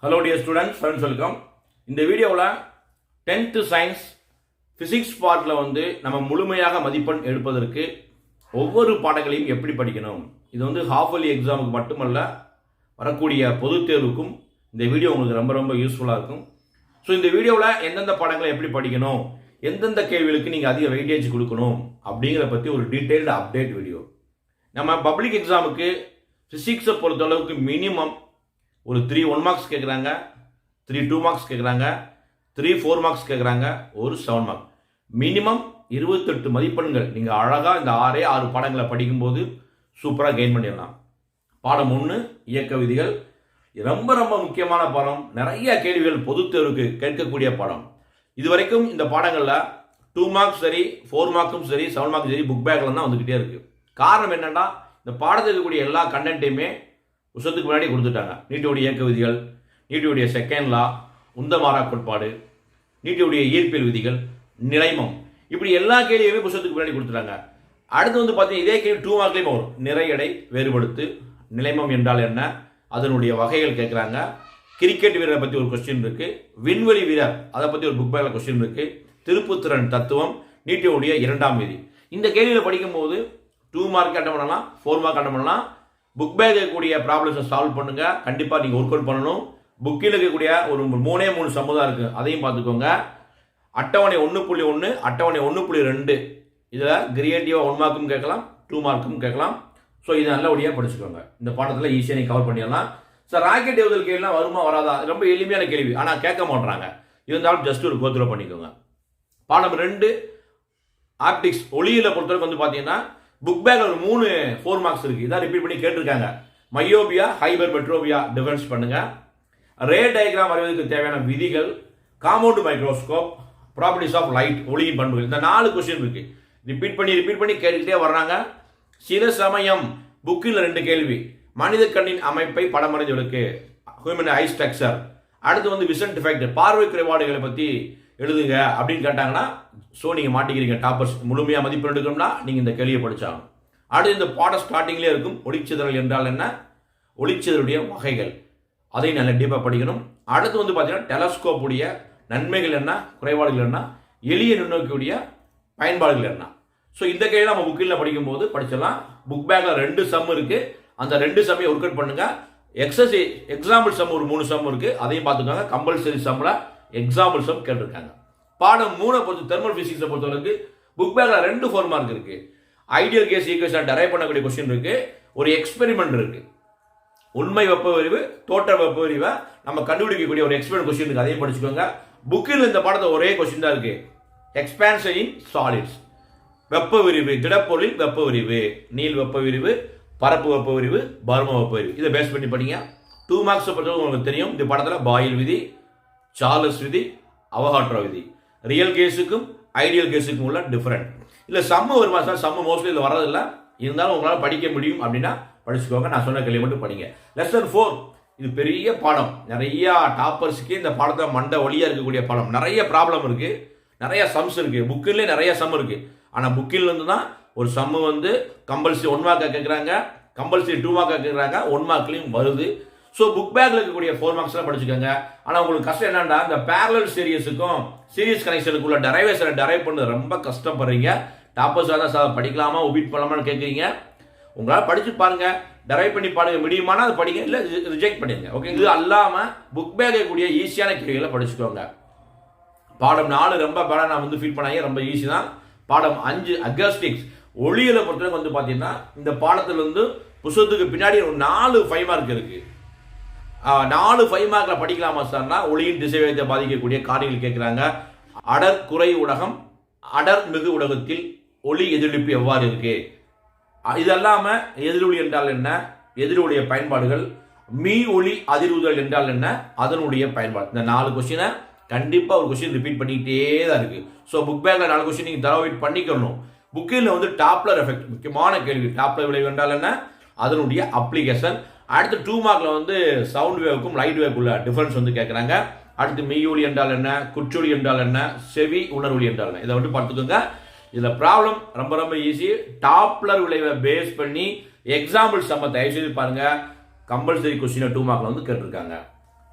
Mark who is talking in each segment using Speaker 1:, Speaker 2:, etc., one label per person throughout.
Speaker 1: Hello dear students, friends welcome. இந்த வீடியோவில் 10th science physics பார்ட்டில் நம்ம முழுமையாக மதிப்பெண் எடுப்பதற்கு ஒவ்வொரு பாடங்களையும் எப்படி படிக்கணும், இது ஹாஃப் இயர்லி எக்ஸாமுக்கு மட்டுமல்ல, வரக்கூடிய பொதுத் தேர்வுக்கும் இந்த வீடியோ உங்களுக்கு ரொம்ப ரொம்ப யூஸ்ஃபுல்லாக இருக்கும். ஸோ இந்த வீடியோவில் எந்தெந்த பாடங்களை எப்படி படிக்கணும், எந்தெந்த கேள்விகளுக்கு நீங்கள் அதிக வெயிட்டேஜ் கொடுக்கணும் அப்படிங்கிறத பற்றி ஒரு டீட்டெயில்டு அப்டேட் வீடியோ. நம்ம பப்ளிக் எக்ஸாமுக்கு ஃபிசிக்ஸை பொறுத்தளவுக்கு மினிமம் ஒரு 3 1 மார்க்ஸ் கேட்குறாங்க, 3 2 மார்க்ஸ் கேட்குறாங்க, 3 4 மார்க்ஸ் கேட்குறாங்க, ஒரு 7 மார்க். மினிமம் 28 மதிப்பெண்கள் நீங்கள் அழகாக இந்த 6 பாடங்களை படிக்கும்போது சூப்பராக கெயின் பண்ணிடலாம். பாடம் 1 இயக்க விதிகள், ரொம்ப ரொம்ப முக்கியமான பாடம். நிறைய கேள்விகள் பொதுத் தேர்வுக்கு கேட்கக்கூடிய பாடம். இது வரைக்கும் இந்த பாடங்களில் 2 மார்க்ஸ் சரி, 4 மார்க்கும் சரி, 7 மார்க்கும் சரி புக் பேக்கில் தான் வந்துக்கிட்டே இருக்குது. காரணம் என்னென்னா, இந்த பாடத்தில் இருக்கக்கூடிய எல்லா கண்டென்ட்டையுமே வருஷத்துக்கு முன்னாடி கொடுத்துட்டாங்க. நீட்டியுடைய இயக்க விதிகள், நீட்டியுடைய செகண்ட் லா, உந்தமாரா கோட்பாடு, நீட்டியுடைய ஈர்ப்பியல் விதிகள், நிலைமம், இப்படி எல்லா கேள்வியுமே புத்தகத்துக்கு முன்னாடி கொடுத்துட்டாங்க. அடுத்து பார்த்தீங்கன்னா இதே கேள்வி 2 மார்க்லேயும் வரும். நிறை எடை வேறுபடுத்து, நிலைமம் என்றால் என்ன, அதனுடைய வகைகள் கேட்குறாங்க. கிரிக்கெட் வீரரை பற்றி ஒரு கொஸ்டின் இருக்குது, விண்வெளி வீரர் அதை பற்றி ஒரு புக் பேக்கில் கொஸ்டின் இருக்குது, திருப்புத்திறன் தத்துவம், நீட்டியுடைய 2ஆம் விதி. இந்த கேள்வியில் படிக்கும்போது 2 மார்க் அட்டன் பண்ணலாம், 4 மார்க் அட்டன் பண்ணலாம். புக் பேக் இருக்கக்கூடிய ப்ராப்ளம்ஸை சால்வ் பண்ணுங்க. கண்டிப்பாக நீங்கள் ஒர்க் அவுட் பண்ணணும். புக்கில் இருக்கக்கூடிய ஒரு 3 சம்மு இருக்குது, அதையும் பார்த்துக்கோங்க. அட்டவணை 1.1, அட்டவணை 1.2, இதில் கிரியேட்டிவாக 1 மார்க்கும் கேட்கலாம், 2 மார்க்கும் கேட்கலாம். ஸோ இதை நல்லபடியாக படிச்சுக்கோங்க. இந்த பாடத்தில் ஈஸியாக நீங்கள் கவர் பண்ணிடலாம். சார் ராக்கெட் ஏவுதல் கேள்விலாம் வருமா வராதா, ரொம்ப எளிமையான கேள்வி, ஆனால் கேட்க மாட்டுறாங்க. இருந்தாலும் ஜஸ்ட் ஒரு கோத்ரூ பண்ணிக்கோங்க. பாடம் 2 ஆப்டிக்ஸ், ஒளியியலை பொறுத்தவரைக்கும் பார்த்தீங்கன்னா புக் பேக் ஒரு 3 4 மார்க்ஸ் இருக்குது. இதான் ரிப்பீட் பண்ணி கேட்டிருக்காங்க. மையோபியா, ஹைபர் மெட்ரோபியா டிஃபரன்ஸ் பண்ணுங்க. ரே டயக்ராம் வரைவதற்கு தேவையான விதிகள், compound microscope, properties of light, ஒளியின் பண்புகள், இந்த 4 கொஸ்டின் இருக்கு. ரிப்பீட் பண்ணி கேட்டுக்கிட்டே வர்றாங்க. சில சமயம் புக்கில் 2 கேள்வி, மனித கண்ணின் அமைப்பை படம் வரைஞ்சவர்களுக்கு, ஹியூமன் ஐ ஸ்ட்ரக்சர். அடுத்து விசன் டிஃபெக்ட், பார்வை குறைபாடுகளை பற்றி எழுதுங்க அப்படின்னு கேட்டாங்கன்னா, ஸோ நீங்கள் மாட்டிக்கிறீங்க. டாப்பர்ஸ் முழுமையாக மதிப்பெண் எடுக்கணும்னா நீங்கள் இந்த கேள்வியை படித்தாகணும். அடுத்து இந்த பாடம் ஸ்டார்டிங்லேயே இருக்கும். ஒளிச்சிதறல் என்றால் என்ன, ஒளிச்சிதழுடைய வகைகள், அதை நல்லா டீப்பாக படிக்கணும். அடுத்து பார்த்தீங்கன்னா டெலஸ்கோப் உடைய நன்மைகள் என்ன, குறைபாடுகள் என்ன, எளிய நுண்ணோக்கியுடைய பயன்பாடுகள் என்ன. ஸோ இந்த கேள்வி நம்ம புக்கில் படிக்கும்போது படிச்சிடலாம். புக் பேக்கில் 2 சம் இருக்குது, அந்த 2 சம்மையை ஒர்க் அவுட் பண்ணுங்க. எக்ஸசைஸ் எக்ஸாம்பிள் சம் ஒரு 3 சம் இருக்குது, அதையும் பார்த்துக்கோங்க. கம்பல்சரி சம்மில் எக்ஸாம்பிள் சம் கேட்டிருக்காங்க. பாடம் 3 பொறுத்து தெர்மல் பிசிக்ஸை பொறுத்தவரைக்கு புக் பேக்கில் 2 4 மார்க் இருக்குது. ஐடியல் கேஸ் ஈக்குவேஷன் டெரைவ் பண்ணக்கூடிய கொஸ்டின் இருக்குது. ஒரு எக்ஸ்பெரிமெண்ட் இருக்குது, உண்மை வெப்ப விரிவு தோற்ற வெப்ப விரிவை நம்ம கண்டுபிடிக்கக்கூடிய ஒரு எக்ஸ்பெரிமெண்ட் கொஸ்டின் இருக்குது, அதையும் படிச்சுக்கோங்க. புக்கில் இந்த பாடத்தை ஒரே கொஸ்டின் தான் இருக்குது. எக்ஸ்பான்ஷன் இன் சாலிட்ஸ், வெப்ப விரிவு, திடப்பொருளின் வெப்ப விரிவு, நீள் வெப்ப விரிவு, பரப்பு வெப்ப விரிவு, பர்ம வெப்ப விரிவு, இதை பேஸ் பண்ணி படிங்க. 2 மார்க்ஸ் பொறுத்தவரைக்கும் உங்களுக்கு தெரியும். இந்த பாடத்தில் பாயில் விதி, சார்லஸ் விதி, அவகாட்ரோ விதி, ரியல் கேஸுக்கும் ஐடியல் கேஸுக்கும் உள்ள டிஃபரெண்ட். இல்லை சம்மு வருமா சார், சம்மு மோஸ்ட்லி இதில் வரதில்லை, இருந்தாலும் உங்களால் படிக்க முடியும் அப்படின்னா படிச்சுக்கோங்க. நான் சொன்ன கேள்வி மட்டும் படிங்க. லெசன் 4 இது பெரிய பாடம். நிறைய டாப்பர்ஸுக்கு இந்த பாடத்தை மண்டை வழியாக இருக்கக்கூடிய பாடம். நிறைய ப்ராப்ளம் இருக்குது, நிறைய சம்ஸ் இருக்குது. புக்கிலே நிறைய சம் இருக்குது. ஆனால் புக்கிலேருந்து தான் ஒரு சம்மு கம்பல்சரி 1 மார்க்காக கேட்குறாங்க, கம்பல்சரி 2 மார்க்காக கேட்குறாங்க, 1 மார்க்லையும் வருது. ஸோ புக் பேக்கில் இருக்கக்கூடிய 4 மார்க்ஸ்லாம் படிச்சுக்கோங்க. ஆனால் உங்களுக்கு கஷ்டம் என்னன்னா, இந்த பேரலல் சீரியஸுக்கும் சீரியஸ் கனெக்ஷனுக்குள்ள டெரைவேஷனை டெரைவ் பண்ண ரொம்ப கஷ்டப்படுறீங்க. டாப்பர்ஸாக தான் சார் படிக்கலாமா, ஒபிட் பண்ணலாமான்னு கேட்குறீங்க. உங்களால் படிச்சு பாருங்க, டெரைவ் பண்ணி பாருங்க, முடியுமானா அது படிங்க, இல்லை ரிஜெக்ட் பண்ணிடுங்க. ஓகே, இது அல்லாமல் புக் பேக் இருக்கக்கூடிய ஈஸியான கேள்விகளை படிச்சுக்கோங்க. பாடம் 4 ரொம்ப பேடாக நான் ஃபீல் பண்ணாங்க, ரொம்ப ஈஸி தான். பாடம் 5 அகஸ்டிக்ஸ், ஒளியியலை பொறுத்தவரைக்கும் பார்த்தீங்கன்னா இந்த பாடத்தில் புத்தகத்துக்கு பின்னாடி ஒரு 4 5 மார்க் இருக்கு. 4 5 மார்க்கில் படிக்கலாமா சார்னா, ஒளியின் திசைவேகத்தை பாதிக்கக்கூடிய காரியங்கள் கேட்குறாங்க. அடர் குறை ஊடகம், அடர் மிகு ஊடகத்தில் ஒளி எதிரொலிப்பு எவ்வாறு இருக்கு, இது இல்லாமல் எதிரொலி என்றால் என்ன, எதிரொலிய பயன்பாடுகள், மீ ஒளி அதிர்வுதல் என்றால் என்ன, அதனுடைய பயன்பாடு. இந்த 4 கொஸ்டினை கண்டிப்பாக ஒரு கொஸ்டின் ரிப்பீட் பண்ணிக்கிட்டே தான் இருக்குது. ஸோ புக் பேக்கில் 4 கொஸ்டின் நீங்கள் தரவைட் பண்ணிக்கணும். புக்கில் டாப்லர் எஃபெக்ட் முக்கியமான கேள்வி. டாப்லர் விளைவு என்றால் என்ன, அதனுடைய அப்ளிகேஷன். அடுத்து 2 மார்க்கில் சவுண்ட் வேவுக்கும் லைட் வேவுக்குள்ள டிஃபரன்ஸ் கேட்குறாங்க. அடுத்து மெய்யொலி என்றால் என்ன, குற்றொலி என்றால் என்ன, செவி உணர்வொலி என்றால் என்ன, இதை பார்த்துக்கோங்க. இதில் ப்ராப்ளம் ரொம்ப ரொம்ப ஈஸி. டாப்லர் விளைவை பேஸ் பண்ணி எக்ஸாம்பிள் சம்ம தயவு செய்து பாருங்க. கம்பல்சரி கொஸ்டின் 2 மார்க்ல கேட்டிருக்காங்க.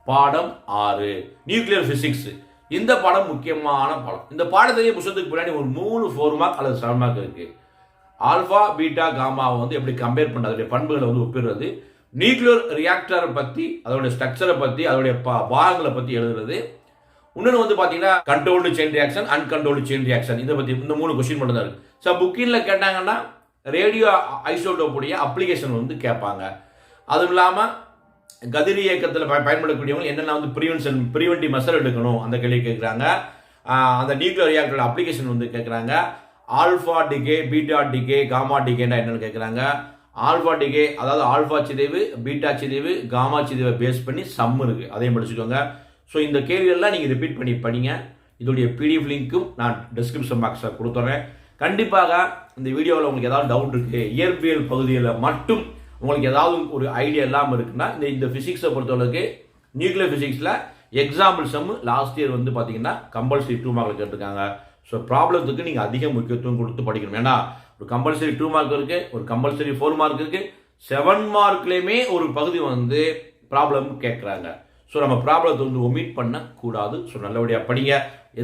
Speaker 1: பாடம் 6 நியூக்ளியர் பிசிக்ஸ். இந்த பாடம் முக்கியமான பாடம். இந்த பாடத்திலேயே புத்தகத்துக்கு பின்னாடி ஒரு 3 மார்க் அல்லது 7 மார்க் இருக்கு. ஆல்பா பீட்டா காமாவை வந்து எப்படி கம்பேர் பண்ண அதோடைய பண்புகளை வந்து ஒப்பிடுறது, நியூக்ளியர் ரியாக்டரை பற்றி அதோடைய ஸ்ட்ரக்சரை பற்றி அதோடைய பாகங்களை பற்றி எழுதுறது. இன்னொன்று வந்து பார்த்தீங்கன்னா controlled chain reaction, uncontrolled chain reaction, இதை பற்றி இந்த 3 கொஸ்டின் மட்டும் தான் இருக்கு. ஸோ புக்கிங்கில் கேட்டாங்கன்னா ரேடியோ ஐசோடோப்புடைய அப்ளிகேஷன் வந்து கேட்பாங்க. அதுவும் இல்லாமல் கதிர் இயக்கத்தில் பயன்படக்கூடியவங்க என்னென்ன வந்து ப்ரிவென்டிவ் மெஷர் எடுக்கணும் அந்த கேள்வி கேட்குறாங்க. அந்த நியூக்ளியர் ரியாக்டரோட அப்ளிகேஷன் வந்து கேட்குறாங்க. Alpha decay, beta decay, gamma டிகேன்னா என்னென்னு கேட்குறாங்க. ஆல்ஃபா டிகே அதாவது ஆல்ஃபா சிதைவு, பீட்டா சிதைவு, காமா சிதைவை பேஸ் பண்ணி சம் இருக்குது, அதையும் படிச்சுக்கோங்க. ஸோ இந்த கேள்வியெல்லாம் நீங்கள் ரிப்பீட் பண்ணி படிங்க. இதோடைய பிடிஎஃப் லிங்க்கும் நான் டிஸ்கிரிப்ஷன் பாக்ஸில் கொடுத்துட்றேன். கண்டிப்பாக இந்த வீடியோவில் உங்களுக்கு ஏதாவது டவுட் இருக்குது, இயற்பியல் பகுதியில் மட்டும் உங்களுக்கு ஏதாவது ஒரு ஐடியா இல்லாமல் இருக்குன்னா இந்த ஃபிசிக்ஸை பொறுத்தளவுக்கு நியூக்ளியர் ஃபிசிக்ஸில் எக்ஸாம்பிள் சம் லாஸ்ட் இயர் வந்து பார்த்தீங்கன்னா கம்பல்சரி 2 மார்க்கில் கேட்டிருக்காங்க. ஸோ ப்ராப்ளத்துக்கு நீங்கள் அதிக முக்கியத்துவம் கொடுத்து படிக்கணும். ஏன்னா ஒரு கம்பல்சரி 2 மார்க் இருக்குது, ஒரு கம்பல்சரி 4 மார்க் இருக்குது, 7 மார்க்லேயுமே ஒரு பகுதி வந்து ப்ராப்ளம் கேட்குறாங்க. ஸோ நம்ம ப்ராப்ளத்தை வந்து ஒமிட் பண்ணக்கூடாது. ஸோ நல்லபடியாக படிங்க.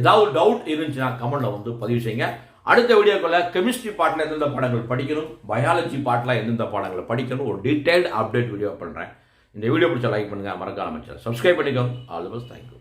Speaker 1: ஏதாவது டவுட் இருந்துச்சுன்னா கமெண்ட்டில் வந்து பதிவு செய்யுங்க. அடுத்த வீடியோக்குள்ள கெமிஸ்ட்ரி பார்ட்டில் எந்தெந்த பாடங்கள் படிக்கணும், பயாலஜி பார்ட்டில் எந்தெந்த பாடங்களை படிக்கணும், ஒரு டீடைல்டு அப்டேட் வீடியோ பண்ணுறேன். இந்த வீடியோ பிடிச்சா லைக் பண்ணுங்கள், மறக்காம சப்ஸ்கிரைப் பண்ணிக்கோங்க. All the best. தேங்க்யூ.